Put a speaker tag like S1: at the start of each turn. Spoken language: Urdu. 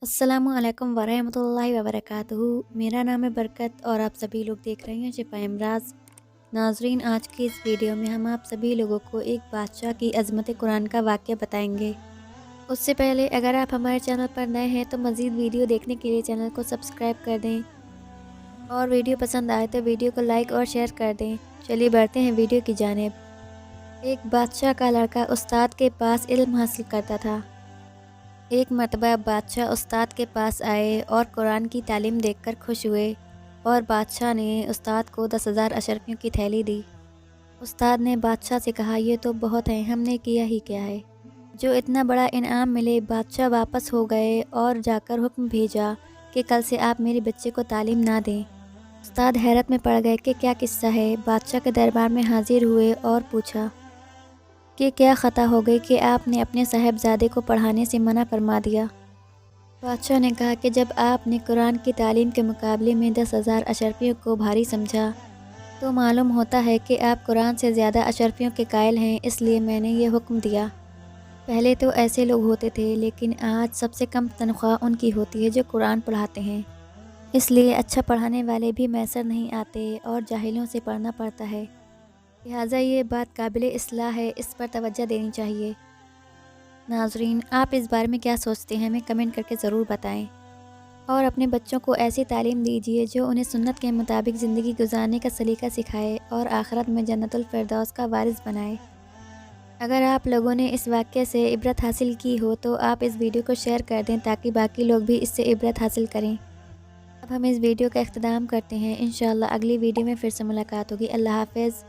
S1: السلام علیکم ورحمۃ اللہ وبرکاتہ۔ میرا نام ہے برکت اور آپ سبھی لوگ دیکھ رہے ہیں شفا امراض۔ ناظرین، آج کی اس ویڈیو میں ہم آپ سبھی لوگوں کو ایک بادشاہ کی عظمت قرآن کا واقعہ بتائیں گے۔ اس سے پہلے اگر آپ ہمارے چینل پر نئے ہیں تو مزید ویڈیو دیکھنے کے لیے چینل کو سبسکرائب کر دیں اور ویڈیو پسند آئے تو ویڈیو کو لائک اور شیئر کر دیں۔ چلیے بڑھتے ہیں ویڈیو کی جانب۔ ایک بادشاہ کا لڑکا استاد کے پاس علم حاصل کرتا تھا۔ ایک مرتبہ بادشاہ استاد کے پاس آئے اور قرآن کی تعلیم دیکھ کر خوش ہوئے اور بادشاہ نے استاد کو 10,000 اشرفیوں کی تھیلی دی۔ استاد نے بادشاہ سے کہا، یہ تو بہت ہے، ہم نے کیا ہی کیا ہے جو اتنا بڑا انعام ملے۔ بادشاہ واپس ہو گئے اور جا کر حکم بھیجا کہ کل سے آپ میرے بچے کو تعلیم نہ دیں۔ استاد حیرت میں پڑ گئے کہ کیا قصہ ہے۔ بادشاہ کے دربار میں حاضر ہوئے اور پوچھا کہ کیا خطا ہو گئی کہ آپ نے اپنے صاحبزادے کو پڑھانے سے منع فرما دیا۔ بادشاہ نے کہا کہ جب آپ نے قرآن کی تعلیم کے مقابلے میں 10,000 اشرفیوں کو بھاری سمجھا تو معلوم ہوتا ہے کہ آپ قرآن سے زیادہ اشرفیوں کے قائل ہیں، اس لیے میں نے یہ حکم دیا۔ پہلے تو ایسے لوگ ہوتے تھے لیکن آج سب سے کم تنخواہ ان کی ہوتی ہے جو قرآن پڑھاتے ہیں، اس لیے اچھا پڑھانے والے بھی میسر نہیں آتے اور جاہلوں سے پڑھنا پڑتا ہے، لہٰذا یہ بات قابل اصلاح ہے، اس پر توجہ دینی چاہیے۔ ناظرین، آپ اس بارے میں کیا سوچتے ہیں ہمیں کمنٹ کر کے ضرور بتائیں اور اپنے بچوں کو ایسی تعلیم دیجیے جو انہیں سنت کے مطابق زندگی گزارنے کا سلیقہ سکھائے اور آخرت میں جنت الفردوس کا وارث بنائے۔ اگر آپ لوگوں نے اس واقعے سے عبرت حاصل کی ہو تو آپ اس ویڈیو کو شیئر کر دیں تاکہ باقی لوگ بھی اس سے عبرت حاصل کریں۔ اب ہم اس ویڈیو کا اختتام کرتے ہیں، انشاءاللہ اگلی ویڈیو میں پھر سے ملاقات ہوگی۔ اللہ حافظ۔